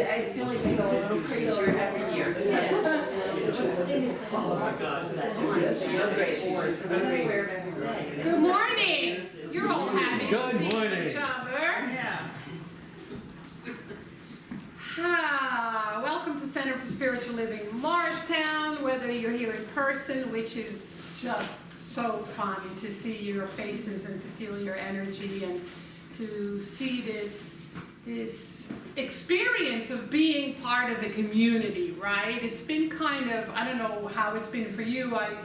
I feel like they go a little crazier every year. Oh my God. Good morning. You're all happy Good to see morning. each other. Yeah. Welcome to Center for Spiritual Living Morristown, whether you're here in person, which is just so fun to see your faces and to feel your energy and to see this experience of being part of a community, right? It's been kind of, I don't know how it's been for you. I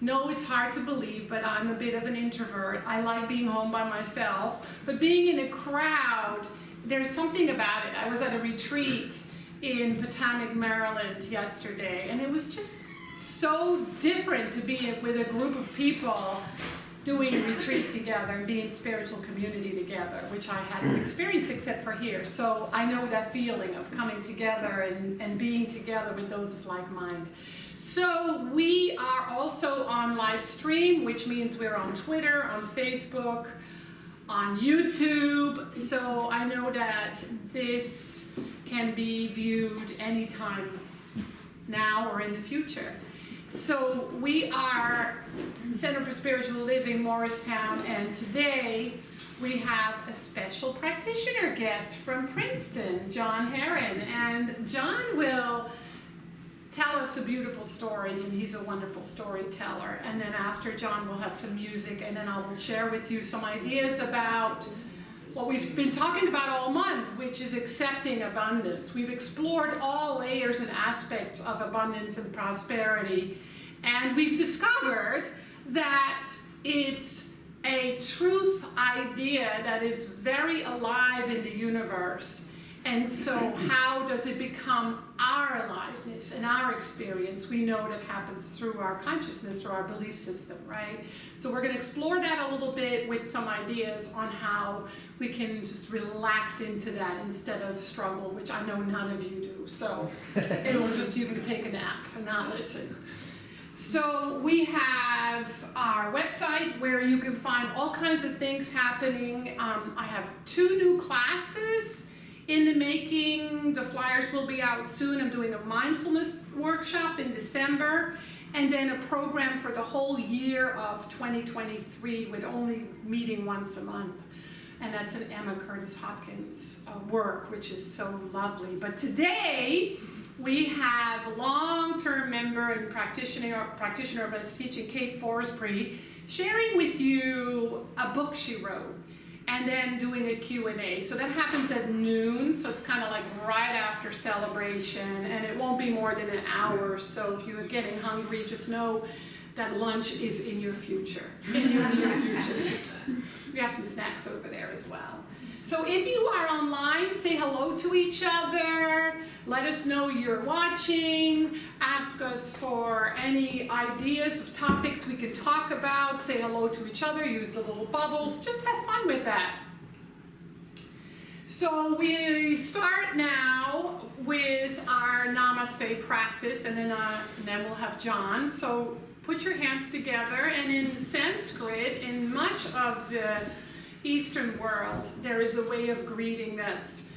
know it's hard to believe, but I'm a bit of an introvert. I like being home by myself, but being in a crowd, there's something about it. I was at a retreat in Potomac, Maryland yesterday, and it was just so different to be with a group of people doing a retreat together and being spiritual community together, which I hadn't experienced except for here. So I know that feeling of coming together and being together with those of like mind. So we are also on live stream, which means we're on Twitter, on Facebook, on YouTube. So I know that this can be viewed anytime now or in the future. So we are Center for Spiritual Living Morristown, and today we have a special practitioner guest from Princeton, John Heron. And John will tell us a beautiful story, and he's a wonderful storyteller. And then after John, we'll have some music, and then I will share with you some ideas about what we've been talking about all month, which is accepting abundance. We've explored all layers and aspects of abundance and prosperity, and we've discovered that it's a truth idea that is very alive in the universe. And so how does it become our aliveness and our experience? We know that happens through our consciousness, through our belief system, right? So we're going to explore that a little bit with some ideas on how we can just relax into that instead of struggle, which I know none of you do. So it will just, you can take a nap and not listen. So we have our website where you can find all kinds of things happening. I have 2 new classes in the making. The flyers will be out soon. I'm doing a mindfulness workshop in December, and then a program for the whole year of 2023 with only meeting once a month. And that's an Emma Curtis Hopkins work, which is so lovely. But today we have long-term member and practitioner of us teaching, Kate Forsberry, sharing with you a book she wrote, and then doing a Q&A. So that happens at noon, so it's kind of like right after celebration, and it won't be more than an hour. So if you're getting hungry, just know that lunch is in your future, in your near future. We have some snacks over there as well. So if you are online, say hello to each other. Let us know you're watching. Ask us for any ideas of topics we can talk about. Say hello to each other. Use the little bubbles. Just have fun with that. So we start now with our Namaste practice, and then we'll have John. So put your hands together, and in Sanskrit, in much of the Eastern world, there is a way of greeting that's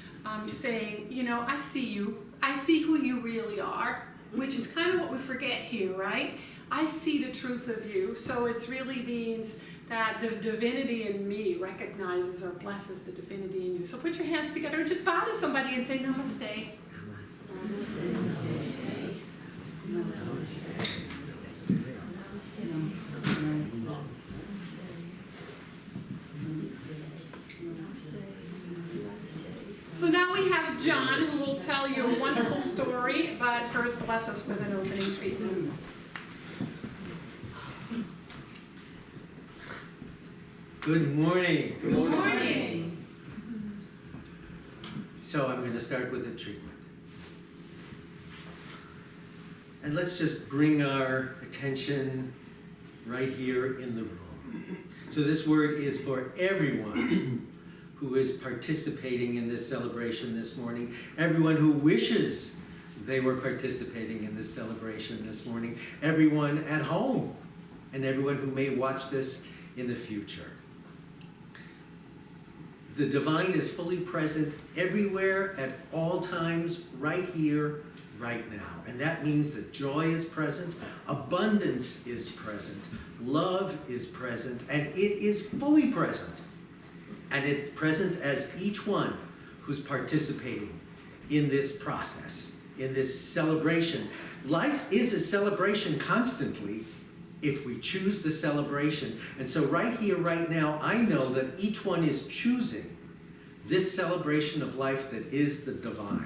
saying, you know, I see you. I see who you really are, which is kind of what we forget here, right? I see the truth of you. So it really means that the divinity in me recognizes or blesses the divinity in you. So put your hands together and just bow to somebody and say Namaste. Namaste. Namaste. So now we have John, who will tell you a wonderful story, but first bless us with an opening treatment. Good morning. Good morning. So I'm going to start with a treatment. And let's just bring our attention right here in the room. So this word is for everyone who is participating in this celebration this morning, everyone who wishes they were participating in this celebration this morning, everyone at home, and everyone who may watch this in the future. The divine is fully present everywhere at all times, right here, right now. And that means that joy is present, abundance is present, love is present, and it is fully present. And it's present as each one who's participating in this process, in this celebration. Life is a celebration constantly if we choose the celebration. And so right here, right now, I know that each one is choosing this celebration of life that is the divine.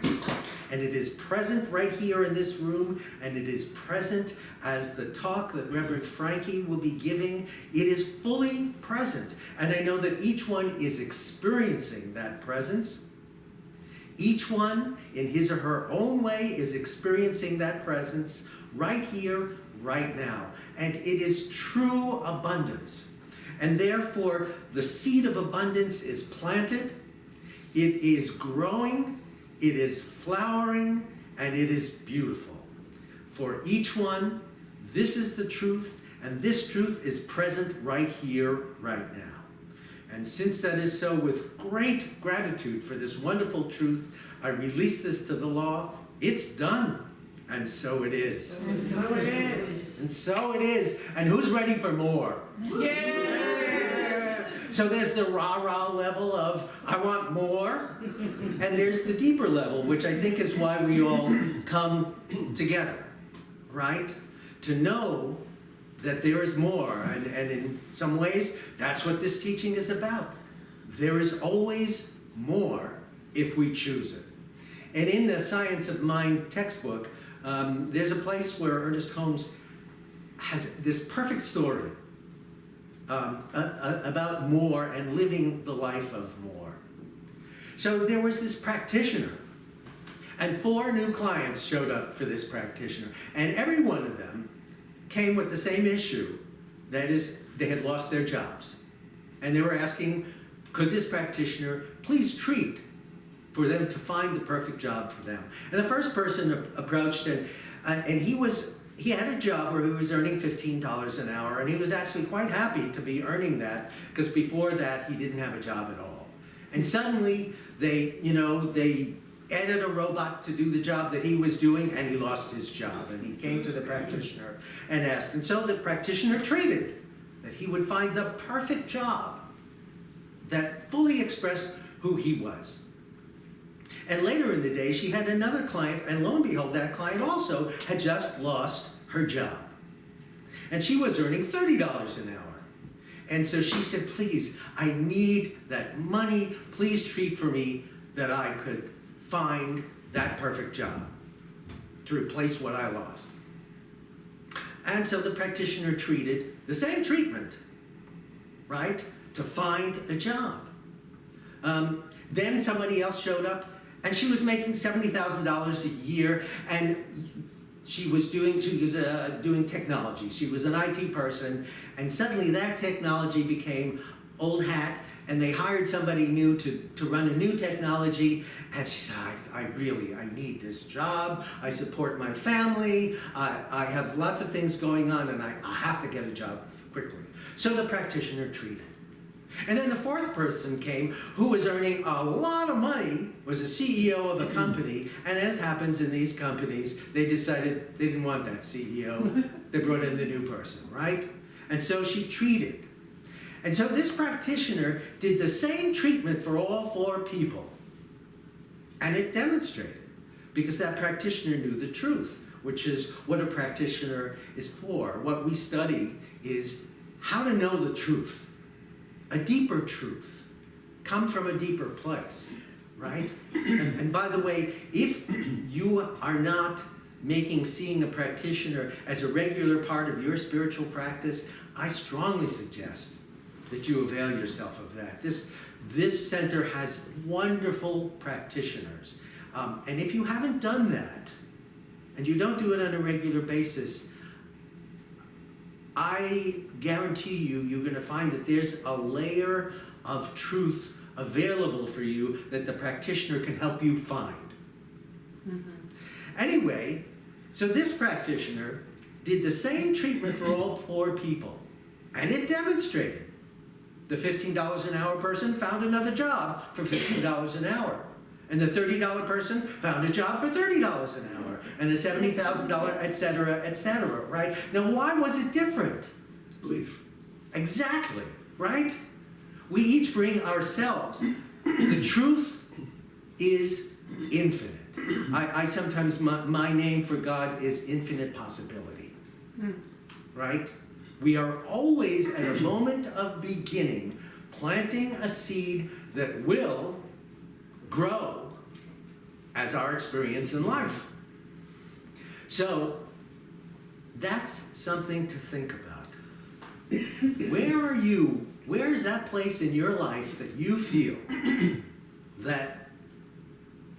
And it is present right here in this room, and it is present as the talk that Reverend Frankie will be giving. It is fully present. And I know that each one is experiencing that presence. Each one, in his or her own way, is experiencing that presence right here, right now. And it is true abundance. And therefore, the seed of abundance is planted. It is growing, it is flowering, and it is beautiful. For each one, this is the truth, and this truth is present right here, right now. And since that is so, with great gratitude for this wonderful truth, I release this to the law. It's done, and so it is. And so it is. And so it is. And who's ready for more? Yeah. So there's the rah-rah level of, I want more. And there's the deeper level, which I think is why we all come together, right? To know that there is more. And in some ways, that's what this teaching is about. There is always more if we choose it. And in the Science of Mind textbook, there's a place where Ernest Holmes has this perfect story about more and living the life of more. So there was this practitioner, and 4 new clients showed up for this practitioner, and every one of them came with the same issue. That is, they had lost their jobs, and they were asking, could this practitioner please treat for them to find the perfect job for them? And the first person approached, and he had a job where he was earning $15 an hour, and he was actually quite happy to be earning that, because before that he didn't have a job at all. And suddenly they added a robot to do the job that he was doing, and he lost his job. And he came to the practitioner and asked, and so the practitioner treated that he would find the perfect job that fully expressed who he was. And later in the day, she had another client, and lo and behold, that client also had just lost her job. And she was earning $30 an hour. And so she said, please, I need that money. Please treat for me that I could find that perfect job to replace what I lost. And so the practitioner treated the same treatment, right? to find a job. Then somebody else showed up, and she was making $70,000 a year, and she was doing technology. She was an IT person, and suddenly that technology became old hat, and they hired somebody new to run a new technology, and she said, I need this job, I support my family, I have lots of things going on, and I have to get a job quickly. So the practitioner treated. And then the fourth person came who was earning a lot of money, was a CEO of a company, and as happens in these companies, they decided they didn't want that CEO. They brought in the new person, right? And so she treated. And so this practitioner did the same treatment for all four people. And it demonstrated, because that practitioner knew the truth, which is what a practitioner is for. What we study is how to know the truth. A deeper truth, come from a deeper place, right? And by the way, if you are not making seeing a practitioner as a regular part of your spiritual practice, I strongly suggest that you avail yourself of that. This center has wonderful practitioners. And if you haven't done that, and you don't do it on a regular basis, I guarantee you're going to find that there's a layer of truth available for you that the practitioner can help you find. Anyway, so this practitioner did the same treatment for all four people, and it demonstrated. The $15 an hour person found another job for $15 an hour. And the $30 person found a job for $30 an hour. And the $70,000, et cetera, right? Now, why was it different? Belief. Exactly, right? We each bring ourselves. The truth is infinite. I sometimes, my name for God is infinite possibility, right? We are always at a moment of beginning, planting a seed that will grow as our experience in life. So that's something to think about. Where are you? Where is that place in your life that you feel that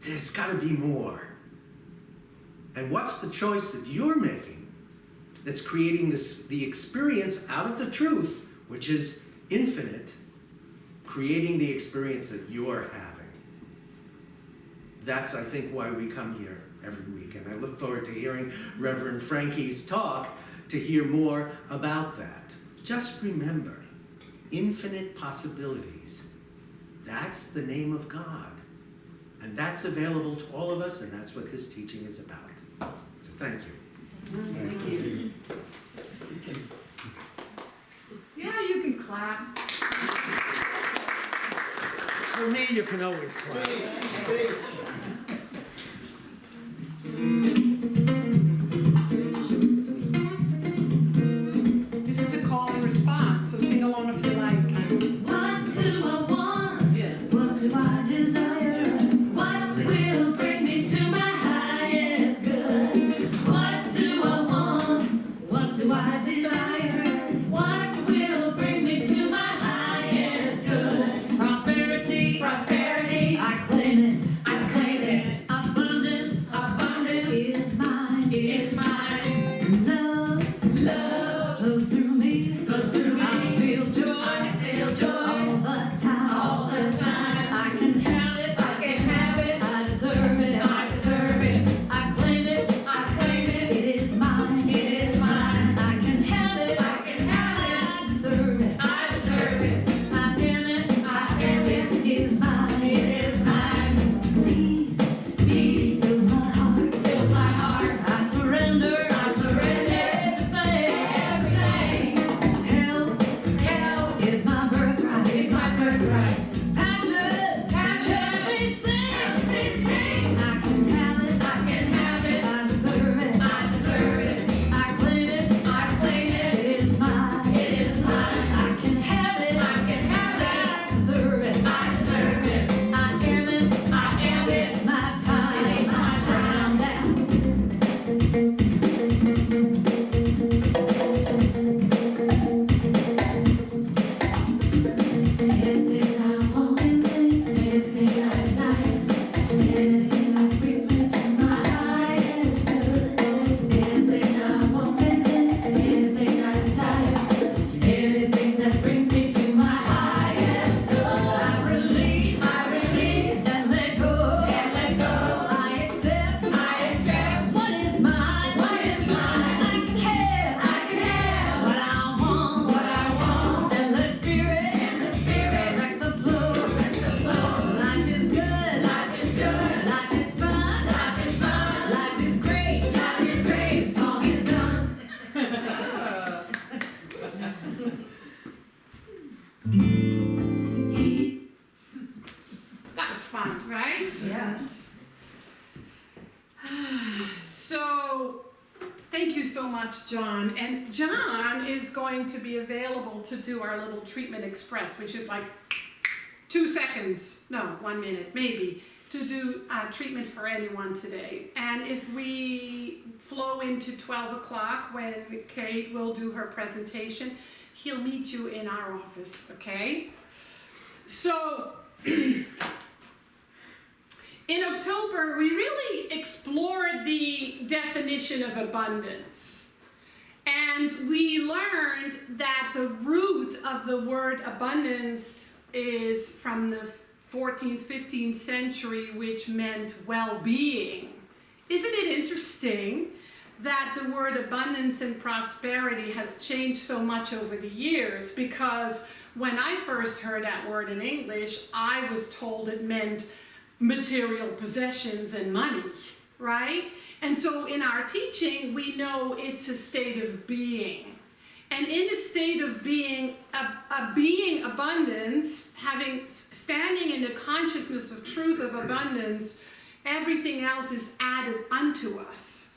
there's got to be more? And what's the choice that you're making that's creating the experience out of the truth, which is infinite, creating the experience that you're having? That's, I think, why we come here every week. And I look forward to hearing Reverend Frankie's talk to hear more about that. Just remember, infinite possibilities. That's the name of God. And that's available to all of us, and that's what this teaching is about. So thank you. Thank you. Yeah, you can clap. For me, you can always clap. This is a call and response, so sing along if you like. What do I want? Yeah. What do I desire? What will bring me to my highest good? What do I want? What do I desire? What will bring me to my highest good? Prosperity, prosperity, I claim it, I claim it. fun, right? Yes. So, thank you so much, John. And John is going to be available to do our little treatment express, which is like 2 seconds, no, 1 minute, maybe, to do treatment for anyone today. And if we flow into 12 o'clock when Kate will do her presentation, he'll meet you in our office, okay? So, in October, we really explored the definition of abundance. And we learned that the root of the word abundance is from the 14th, 15th century, which meant well-being. Isn't it interesting that the word abundance and prosperity has changed so much over the years? Because when I first heard that word in English, I was told it meant material possessions and money, right? And so in our teaching, we know it's a state of being. And in a state of being, a being abundance, standing in the consciousness of truth of abundance, everything else is added unto us.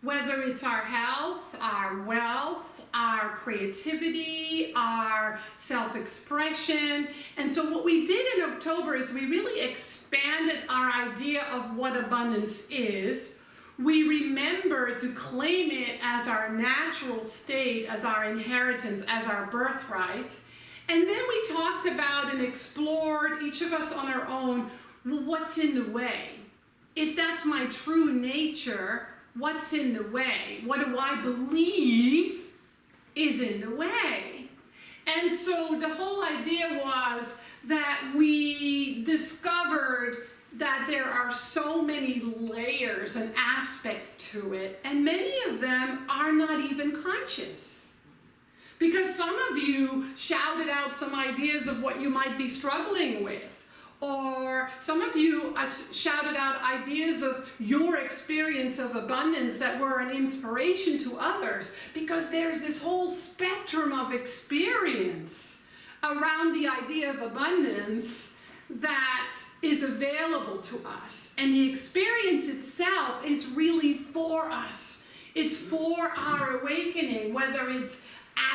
Whether it's our health, our wealth, our creativity, our self-expression. And so what we did in October is we really expanded our idea of what abundance is. We remember to claim it as our natural state, as our inheritance, as our birthright. And then we talked about and explored, each of us on our own, what's in the way? If that's my true nature, what's in the way? What do I believe is in the way? And so the whole idea was that we discovered that there are so many layers and aspects to it, and many of them are not even conscious. Because some of you shouted out some ideas of what you might be struggling with, or some of you shouted out ideas of your experience of abundance that were an inspiration to others, because there's this whole spectrum of experience around the idea of abundance that is available to us. And the experience itself is really for us. It's for our awakening, whether it's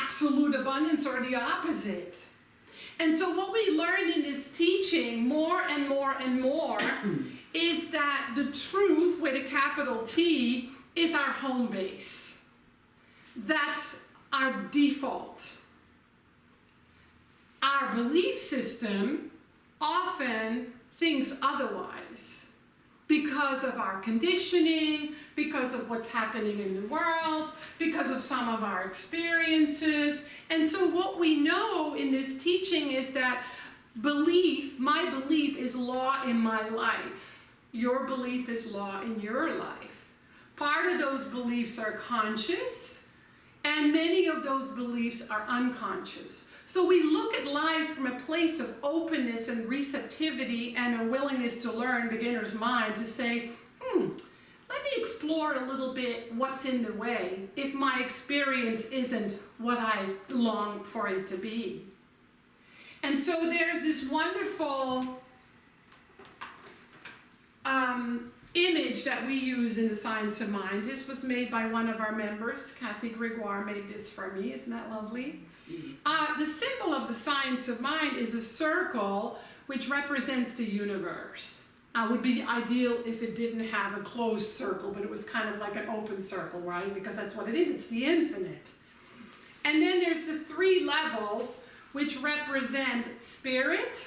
absolute abundance or the opposite. And so what we learned in this teaching more and more and more is that the truth with a capital T is our home base. That's our default. Our belief system often thinks otherwise because of our conditioning, because of what's happening in the world, because of some of our experiences. And so what we know in this teaching is that belief, my belief is law in my life. Your belief is law in your life. Part of those beliefs are conscious, and many of those beliefs are unconscious. So we look at life from a place of openness and receptivity and a willingness to learn, beginner's mind, to say, let me explore a little bit what's in the way if my experience isn't what I long for it to be. And so there's this wonderful image that we use in the Science of Mind. This was made by one of our members. Kathy Gregoire made this for me. Isn't that lovely? The symbol of the Science of Mind is a circle which represents the universe. Would be ideal if it didn't have a closed circle, but it was kind of like an open circle, right? Because that's what it is. It's the infinite. And then there's the 3 levels which represent spirit,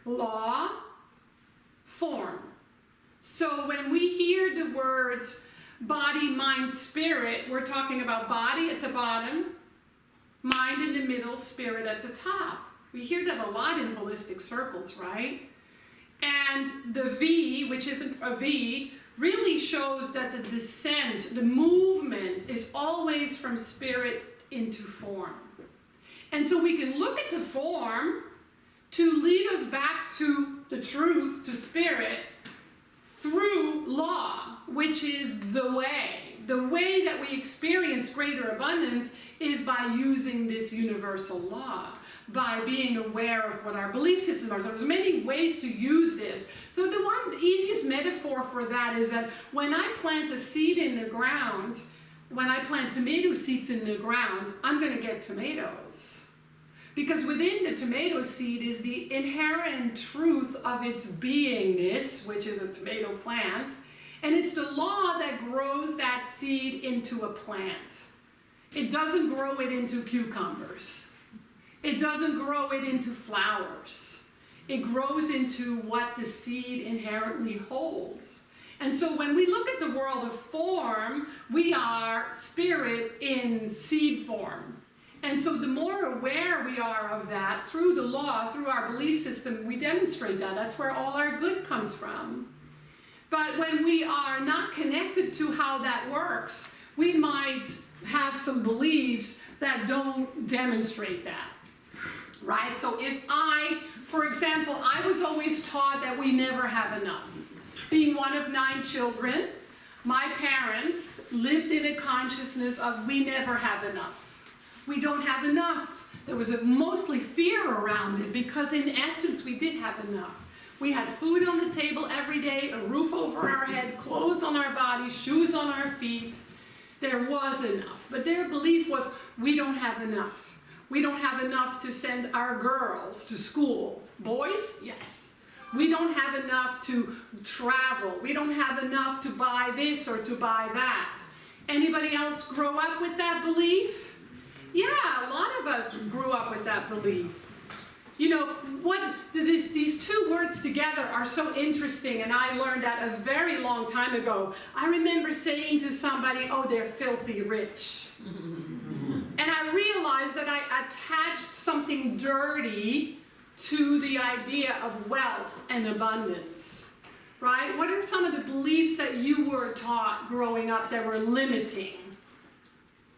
law, form. So when we hear the words body, mind, spirit, we're talking about body at the bottom, mind in the middle, spirit at the top. We hear that a lot in holistic circles, right? And the V, which isn't a V, really shows that the descent, the movement, is always from spirit into form. And so we can look at the form to lead us back to the truth, to spirit, through law, which is the way. the way that we experience greater abundance is by using this universal law, by being aware of what our belief systems are. So there's many ways to use this. So the easiest metaphor for that is that when I plant a seed in the ground, when I plant tomato seeds in the ground, I'm going to get tomatoes. Because within the tomato seed is the inherent truth of its beingness, which is a tomato plant, and it's the law that grows that seed into a plant. It doesn't grow it into cucumbers. It doesn't grow it into flowers. It grows into what the seed inherently holds. And so when we look at the world of form, we are spirit in seed form. And so the more aware we are of that, through the law, through our belief system, we demonstrate that. That's where all our good comes from. But when we are not connected to how that works, we might have some beliefs that don't demonstrate that, right? So if for example, I was always taught that we never have enough. Being one of 9 children, my parents lived in a consciousness of we never have enough. We don't have enough. There was mostly fear around it because in essence we did have enough. We had food on the table every day, a roof over our head, clothes on our bodies, shoes on our feet. There was enough. But their belief was we don't have enough. We don't have enough to send our girls to school. Boys, yes. We don't have enough to travel. We don't have enough to buy this or to buy that. Anybody else grow up with that belief? Yeah, a lot of us grew up with that belief. You know, these two words together are so interesting, and I learned that a very long time ago. I remember saying to somebody, oh, they're filthy rich. And I realized that I attached something dirty to the idea of wealth and abundance, right? What are some of the beliefs that you were taught growing up that were limiting?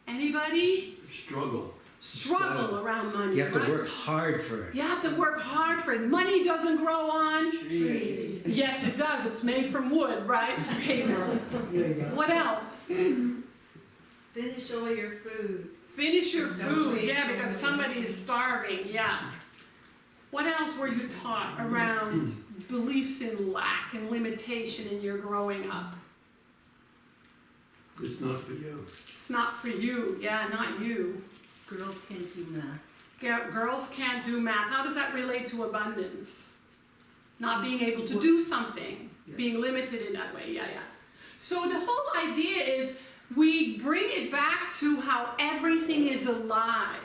Anybody? Struggle around money. You have to right? work hard for it. You have to work hard for it. Money doesn't grow on trees. Yes, it does. It's made from wood, right? It's paper. What else? Finish all your food. Finish your Don't food. waste Yeah, your because money. somebody is starving. Yeah. What else were you taught around beliefs in lack and limitation in your growing up? It's not for you. It's not for you. Yeah, not you. Girls can't do math. Girls can't do math. How does that relate to abundance? Not being able to do something, Yes. being limited in that way. Yeah. So the whole idea is we bring it back to how everything is alive.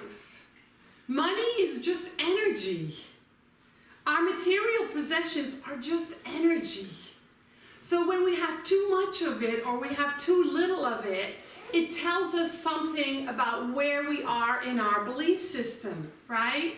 Money is just energy. Our material possessions are just energy. So when we have too much of it or we have too little of it, it tells us something about where we are in our belief system, right?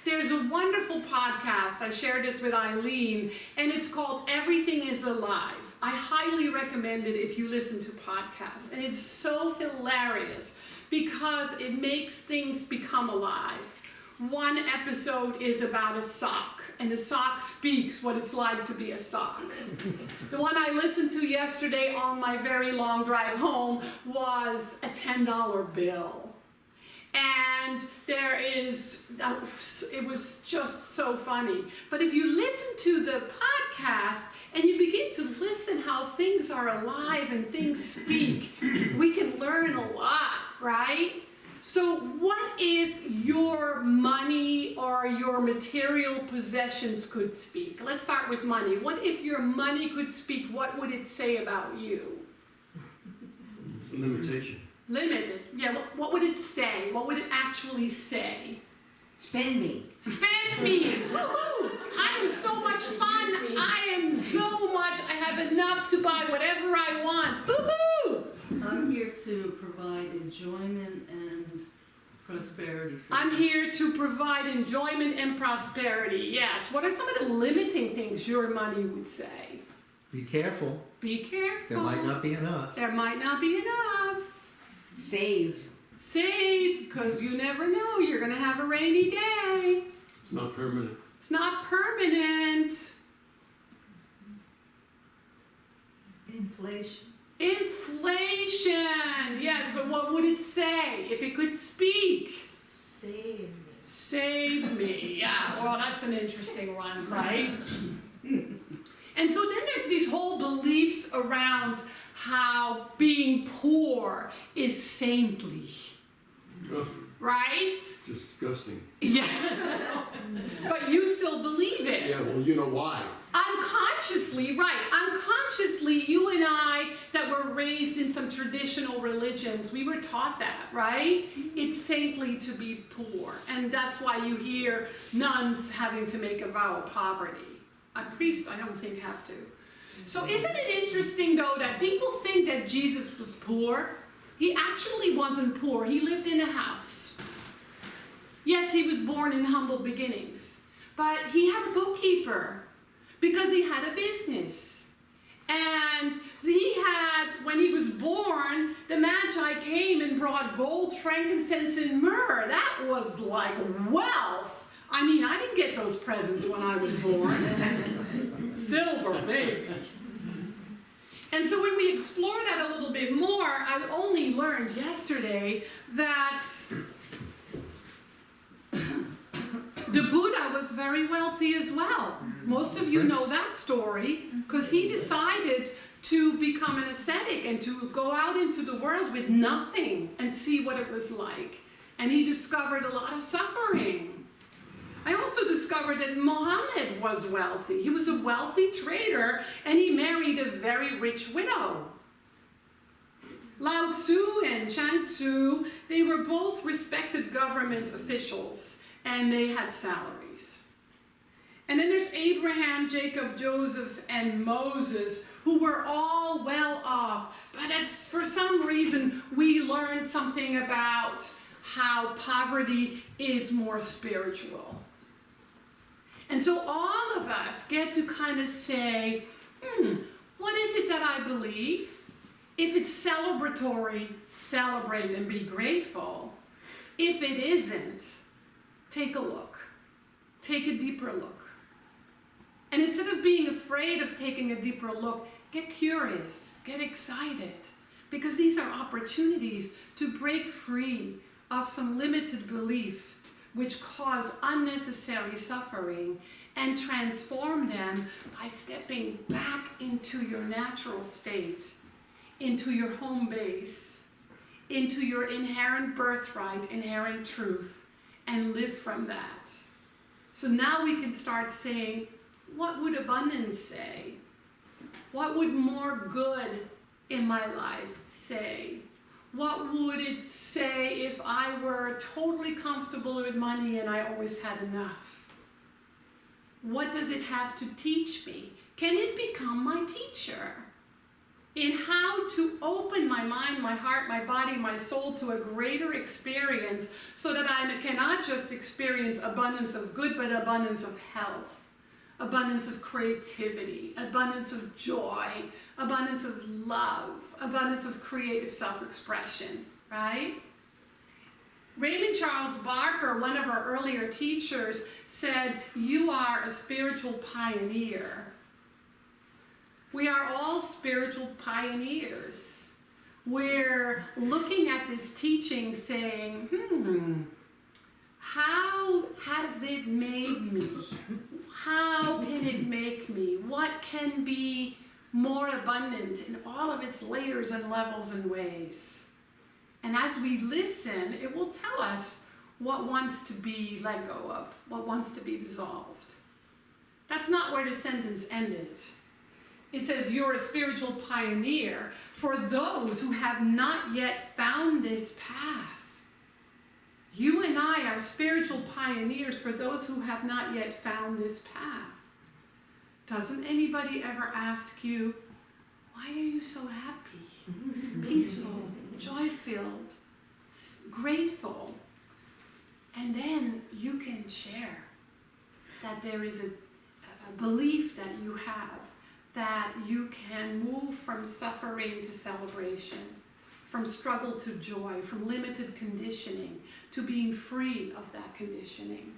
There's a wonderful podcast, I shared this with Eileen, and it's called Everything is Alive. I highly recommend it if you listen to podcasts, and it's so hilarious because it makes things become alive. One episode is about a sock, and the sock speaks what it's like to be a sock. The one I listened to yesterday on my very long drive home was a $10 bill. And it was just so funny. But if you listen to the podcast and you begin to listen how things are alive and things speak, we can learn a lot, right? So what if your money or your material possessions could speak? Let's start with money. What if your money could speak? What would it say about you? Limitation. Limited. Yeah, what would it say? What would it actually say? Spend me. Spend me! Woohoo! I am so much fun! I have enough to buy whatever I want. Woohoo! I'm here to provide enjoyment and prosperity for I'm you. here to provide enjoyment and prosperity. Yes. What are some of the limiting things your money would say? Be careful. Be careful. There might not be enough. There might not be enough. Save. Save, because you never know. You're going to have a rainy day. It's not permanent. It's not permanent. Inflation. Inflation. Yes, but what would it say if it could speak? Save me. Save me. Yeah, well, that's an interesting one, right? And so then there's these whole beliefs around how being poor is saintly, Oh, right? disgusting. Yeah. But you still believe it. Yeah, well, you know why. Unconsciously, right. Unconsciously, you and I that were raised in some traditional religions, we were taught that, right? It's saintly to be poor. And that's why you hear nuns having to make a vow of poverty. A priest, I don't think, have to. So isn't it interesting, though, that people think that Jesus was poor? He actually wasn't poor. He lived in a house. Yes, he was born in humble beginnings. But he had a bookkeeper because he had a business. And he had, when he was born, the Magi came and brought gold, frankincense, and myrrh. That was like wealth. I mean, I didn't get those presents when I was born. Silver, maybe. And so when we explore that a little bit more, I only learned yesterday that the Buddha was very wealthy as well. Most of you know that story because he decided to become an ascetic and to go out into the world with nothing and see what it was like. And he discovered a lot of suffering. I also discovered that Muhammad was wealthy. He was a wealthy trader and he married a very rich widow. Lao Tzu and Chan Tzu, they were both respected government officials and they had salaries. And then there's Abraham, Jacob, Joseph, and Moses, who were all well off. But for some reason, we learned something about how poverty is more spiritual. And so all of us get to kind of say, what is it that I believe? If it's celebratory, celebrate and be grateful. If it isn't, take a look. Take a deeper look. And instead of being afraid of taking a deeper look, get curious, get excited. Because these are opportunities to break free of some limited belief which cause unnecessary suffering and transform them by stepping back into your natural state, into your home base, into your inherent birthright, inherent truth, and live from that. So now we can start saying, what would abundance say? What would more good in my life say? What would it say if I were totally comfortable with money and I always had enough? What does it have to teach me? Can it become my teacher in how to open my mind, my heart, my body, my soul to a greater experience so that I cannot just experience abundance of good, but abundance of health, abundance of creativity, abundance of joy, abundance of love, abundance of creative self-expression, right? Raymond Charles Barker, one of our earlier teachers, said, you are a spiritual pioneer. We are all spiritual pioneers. We're looking at this teaching saying, how has it made me? How can it make me? What can be more abundant in all of its layers and levels and ways? And as we listen, it will tell us what wants to be let go of, what wants to be dissolved. That's not where the sentence ended. It says, you're a spiritual pioneer for those who have not yet found this path. You and I are spiritual pioneers for those who have not yet found this path. Doesn't anybody ever ask you, why are you so happy, peaceful, joy-filled, grateful? And then you can share that there is a belief that you have that you can move from suffering to celebration, from struggle to joy, from limited conditioning to being free of that conditioning.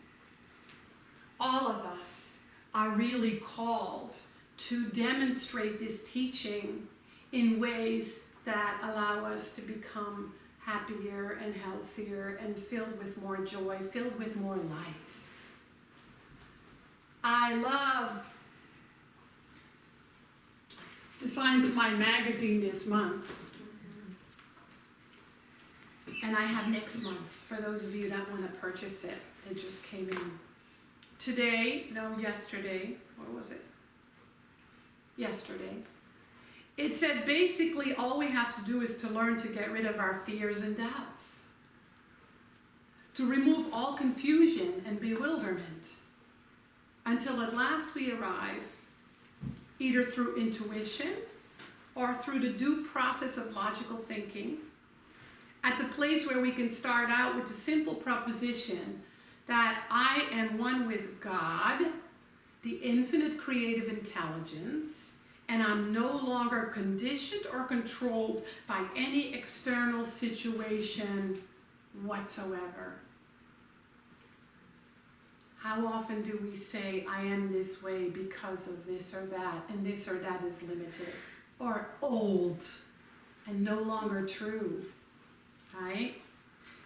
All of us are really called to demonstrate this teaching in ways that allow us to become happier and healthier and filled with more joy, filled with more light. I love the Science Mind magazine this month. And I have next month's for those of you that want to purchase it. It just came in yesterday. What was it? Yesterday. It said basically all we have to do is to learn to get rid of our fears and doubts. To remove all confusion and bewilderment until at last we arrive, either through intuition or through the due process of logical thinking, at the place where we can start out with the simple proposition that I am one with God, the infinite creative intelligence, and I'm no longer conditioned or controlled by any external situation whatsoever. How often do we say, I am this way because of this or that, and this or that is limited, or old, and no longer true, right?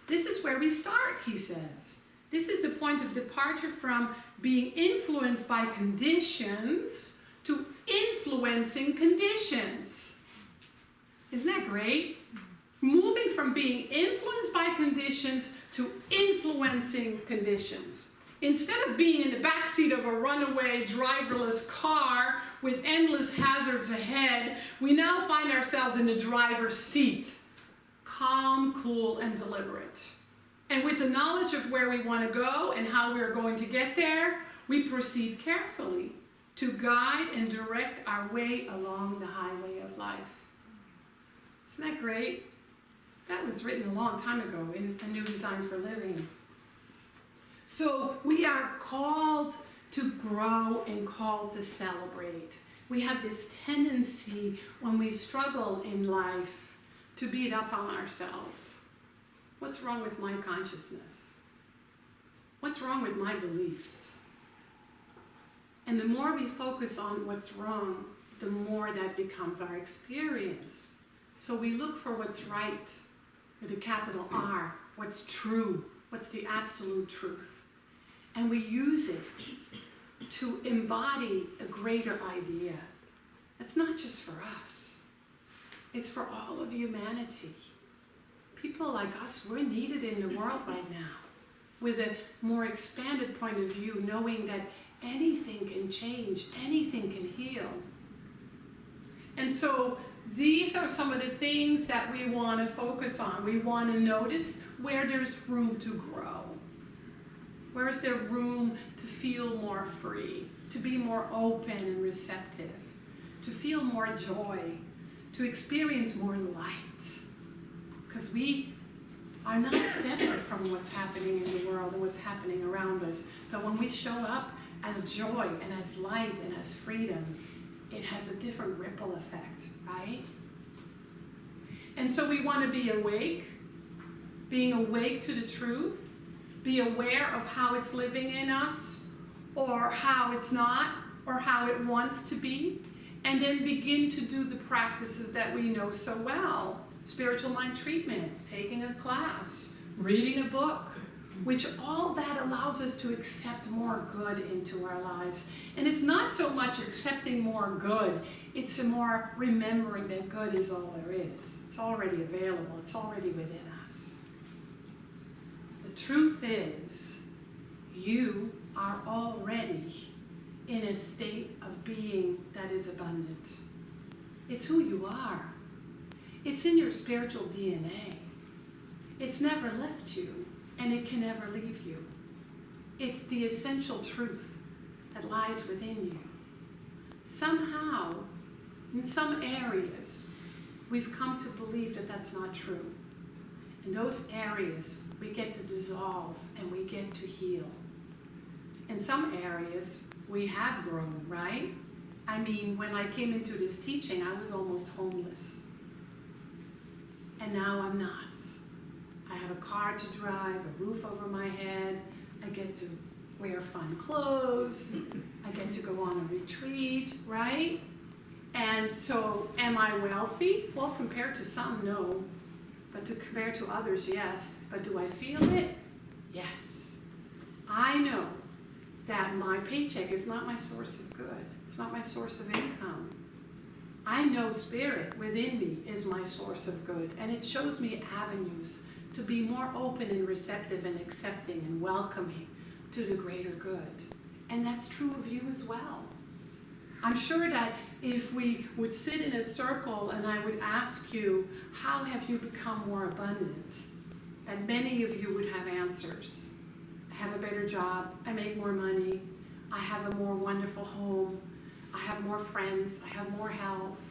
This is where we start, he says. This is the point of departure from being influenced by conditions to influencing conditions. Isn't that great? Moving from being influenced by conditions to influencing conditions. Instead of being in the backseat of a runaway driverless car with endless hazards ahead, we now find ourselves in the driver's seat, calm, cool, and deliberate. And with the knowledge of where we want to go and how we're going to get there, we proceed carefully to guide and direct our way along the highway of life. Isn't that great? That was written a long time ago in A New Design for Living. So we are called to grow and called to celebrate. We have this tendency when we struggle in life to beat up on ourselves. What's wrong with my consciousness? What's wrong with my beliefs? And the more we focus on what's wrong, the more that becomes our experience. So we look for what's right with a capital R, what's true, what's the absolute truth. And we use it to embody a greater idea. It's not just for us. It's for all of humanity. People like us, we're needed in the world right now with a more expanded point of view, knowing that anything can change, anything can heal. And so these are some of the things that we want to focus on. We want to notice where there's room to grow. Where is there room to feel more free, to be more open and receptive, to feel more joy, to experience more light? Because we are not separate from what's happening in the world and what's happening around us. But when we show up as joy and as light and as freedom, it has a different ripple effect, right? And so we want to be awake, being awake to the truth, be aware of how it's living in us, or how it's not, or how it wants to be, and then begin to do the practices that we know so well. Spiritual mind treatment, taking a class, reading a book, which all that allows us to accept more good into our lives. And it's not so much accepting more good, it's a more remembering that good is all there is. It's already available, it's already within us. The truth is, you are already in a state of being that is abundant. It's who you are. It's in your spiritual DNA. It's never left you, and it can never leave you. It's the essential truth that lies within you. Somehow, in some areas, we've come to believe that that's not true. In those areas, we get to dissolve and we get to heal. In some areas, we have grown, right? I mean, when I came into this teaching, I was almost homeless. And now I'm not. I have a car to drive, a roof over my head. I get to wear fun clothes. I get to go on a retreat, right? And so, am I wealthy? Well, compared to some, no. But compared to others, yes. But do I feel it? Yes. I know that my paycheck is not my source of good. It's not my source of income. I know Spirit within me is my source of good, and it shows me avenues to be more open and receptive and accepting and welcoming to the greater good. And that's true of you as well. I'm sure that if we would sit in a circle and I would ask you, how have you become more abundant? That many of you would have answers. I have a better job, I make more money, I have a more wonderful home, I have more friends, I have more health,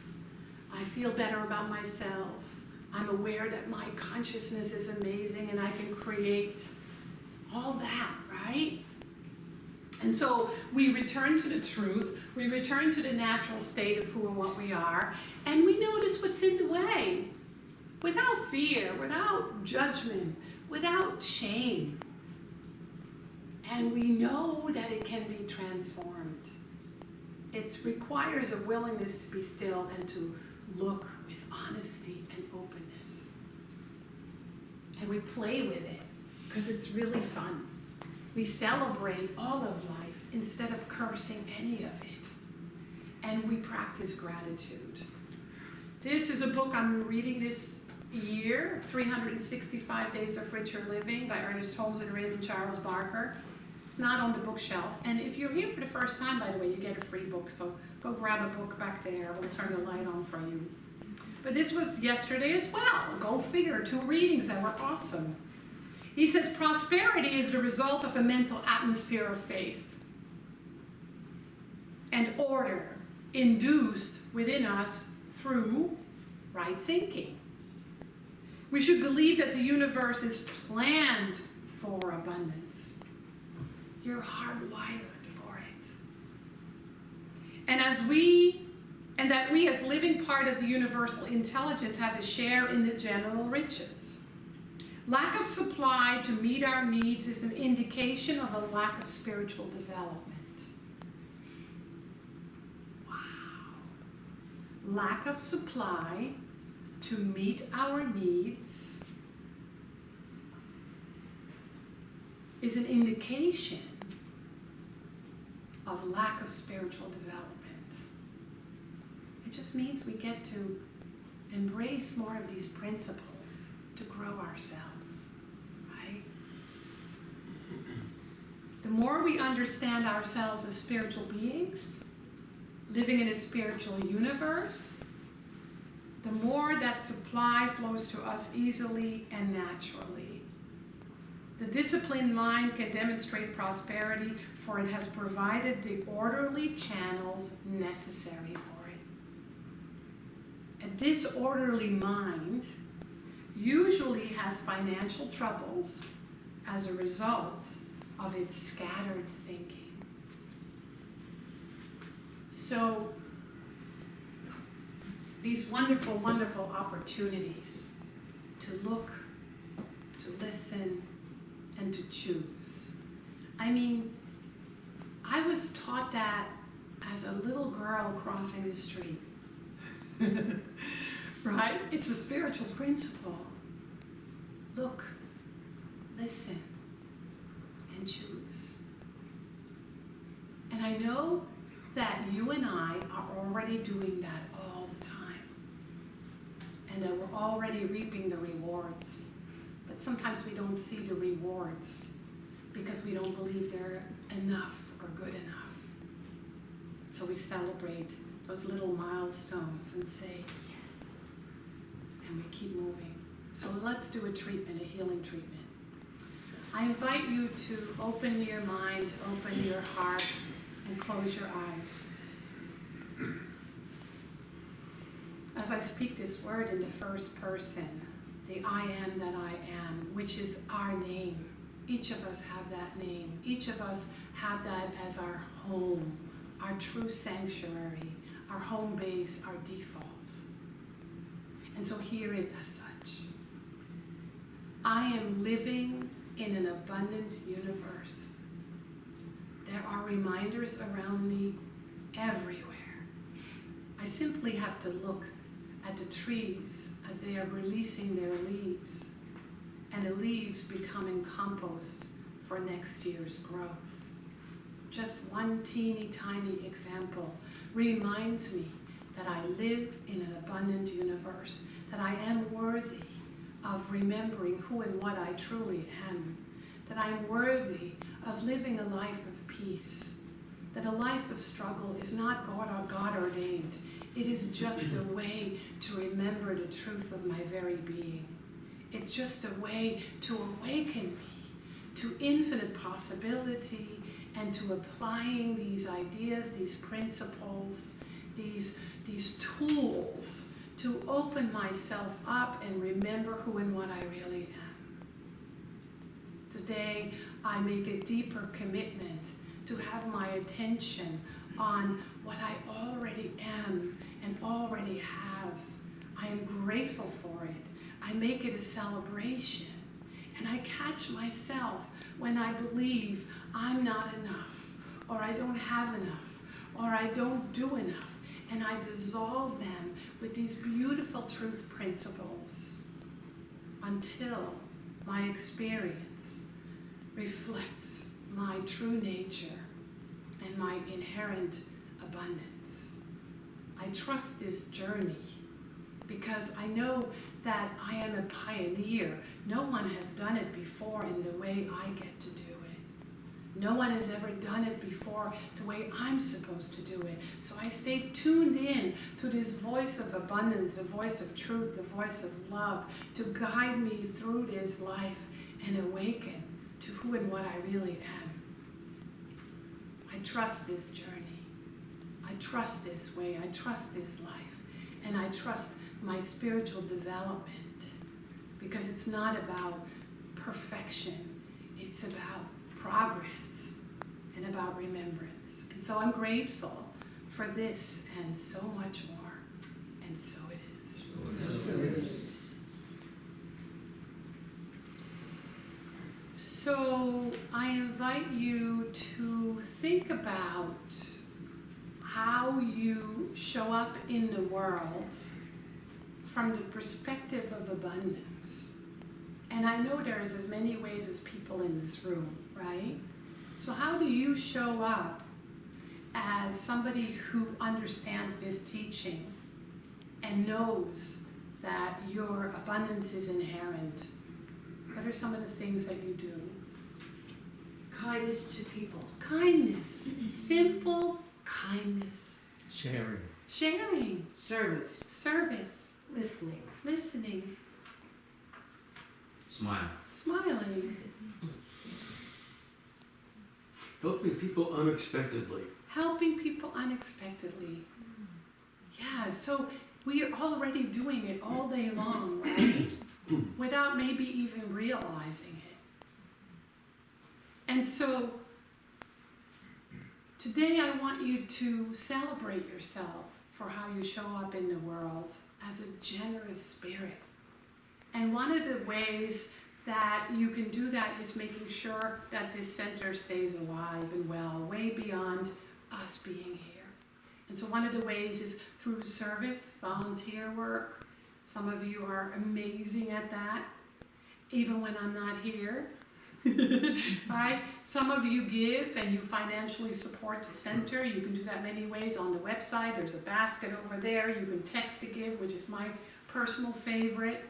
I feel better about myself, I'm aware that my consciousness is amazing and I can create all that, right? And so we return to the truth, we return to the natural state of who and what we are, and we notice what's in the way, without fear, without judgment, without shame. And we know that it can be transformed. It requires a willingness to be still and to look with honesty and openness. And we play with it, because it's really fun. We celebrate all of life instead of cursing any of it. And we practice gratitude. This is a book I'm reading this year, 365 Days of Richer Living by Ernest Holmes and Raymond Charles Barker. It's not on the bookshelf. And if you're here for the first time, by the way, you get a free book. So go grab a book back there. We'll turn the light on for you. But this was yesterday as well. Go figure, 2 readings that were awesome. He says, prosperity is the result of a mental atmosphere of faith and order induced within us through right thinking. We should believe that the universe is planned for abundance. You're hardwired for it. And that we as living part of the universal intelligence have a share in the general riches. Lack of supply to meet our needs is an indication of a lack of spiritual development. Wow. Lack of supply to meet our needs is an indication of lack of spiritual development. It just means we get to embrace more of these principles to grow ourselves, right? The more we understand ourselves as spiritual beings, living in a spiritual universe, the more that supply flows to us easily and naturally. The disciplined mind can demonstrate prosperity, for it has provided the orderly channels necessary for it. A disorderly mind usually has financial troubles as a result of its scattered thinking. So, these wonderful, wonderful opportunities to look, to listen, and to choose. I mean, I was taught that as a little girl crossing the street. Right? It's a spiritual principle. Look, listen, and choose. And I know that you and I are already doing that all the time. And that we're already reaping the rewards. But sometimes we don't see the rewards because we don't believe they're enough or good enough. So we celebrate those little milestones and say, yes. And we keep moving. So let's do a treatment, a healing treatment. I invite you to open your mind, open your heart, and close your eyes. As I speak this word in the first person, the I am that I am, which is our name. Each of us have that name. Each of us have that as our home, our true sanctuary, our home base, our default. And so hear it as such. I am living in an abundant universe. There are reminders around me everywhere I simply have to look at the trees as they are releasing their leaves, and the leaves becoming compost for next year's growth. Just one teeny tiny example reminds me that I live in an abundant universe, that I am worthy of remembering who and what I truly am, that I'm worthy of living a life of peace, that a life of struggle is not God ordained. It is just a way to remember the truth of my very being. It's just a way to awaken me to infinite possibility and to applying these ideas, these principles, these tools to open myself up and remember who and what I really am. Today, I make a deeper commitment to have my attention on what I already am and already have. I am grateful for it. I make it a celebration. And I catch myself when I believe I'm not enough, or I don't have enough, or I don't do enough. And I dissolve them with these beautiful truth principles until my experience reflects my true nature and my inherent abundance. I trust this journey because I know that I am a pioneer. No one has done it before in the way I get to do it. No one has ever done it before the way I'm supposed to do it. So I stay tuned in to this voice of abundance, the voice of truth, the voice of love, to guide me through this life and awaken to who and what I really am. I trust this journey. I trust this way. I trust this life. And I trust my spiritual development, because it's not about perfection. It's about progress and about remembrance. And so I'm grateful for this and so much more. And so it is. So I invite you to think about how you show up in the world from the perspective of abundance. And I know there's as many ways as people in this room, right? So how do you show up as somebody who understands this teaching and knows that your abundance is inherent? What are some of the things that you do? Kindness to people. Kindness, simple kindness. Sharing. Sharing, Service. service, Listening. listening, Smile. smiling, Helping people unexpectedly. helping people unexpectedly. Yeah, so we are already doing it all day long, right? Without maybe even realizing it. And so today I want you to celebrate yourself for how you show up in the world as a generous spirit. And one of the ways that you can do that is making sure that this center stays alive and well, way beyond us being here. And so one of the ways is through service, volunteer work. Some of you are amazing at that, even when I'm not here. Right? Some of you give and you financially support the center. You can do that many ways on the website. There's a basket over there. You can text to give, which is my personal favorite.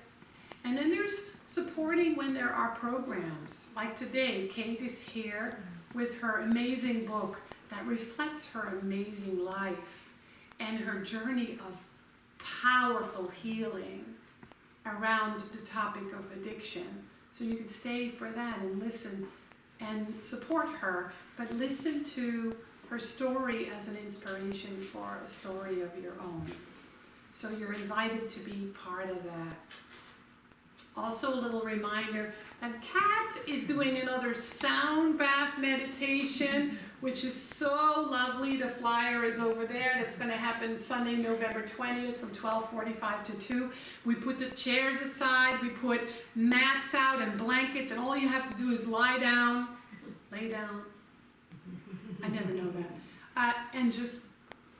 And then there's supporting when there are programs. Like today, Kate is here with her amazing book that reflects her amazing life and her journey of powerful healing around the topic of addiction. So you can stay for that and listen and support her, but listen to her story as an inspiration for a story of your own. So you're invited to be part of that. Also a little reminder that Kat is doing another sound bath meditation, which is so lovely. The flyer is over there. That's going to happen Sunday, November 20th from 12:45 to 2. We put the chairs aside, we put mats out and blankets, and all you have to do is lie down, I never know that, and just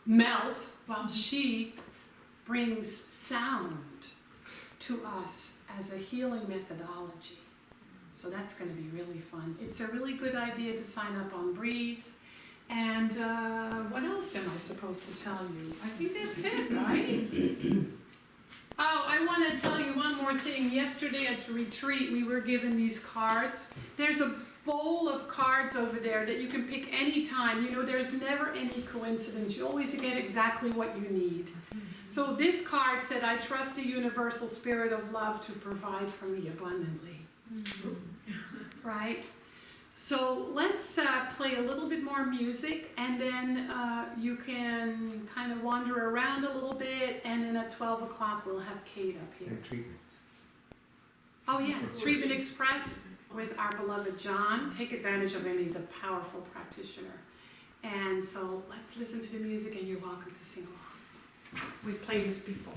melt while she brings sound to us as a healing methodology. So that's going to be really fun. It's a really good idea to sign up on Breeze. And what else am I supposed to tell you? I think that's it, right? Oh, I want to tell you one more thing. Yesterday at the retreat, we were given these cards. There's a bowl of cards over there that you can pick any time. You know, there's never any coincidence. You always get exactly what you need. So this card said, I trust a universal spirit of love to provide for me abundantly. Right? So let's play a little bit more music, and then you can kind of wander around a little bit, and then at 12 o'clock we'll have Kate up here. And treatments. Oh yeah, Treatment Express with our beloved John. Take advantage of him, he's a powerful practitioner. And so let's listen to the music, and you're welcome to sing along. We've played this before.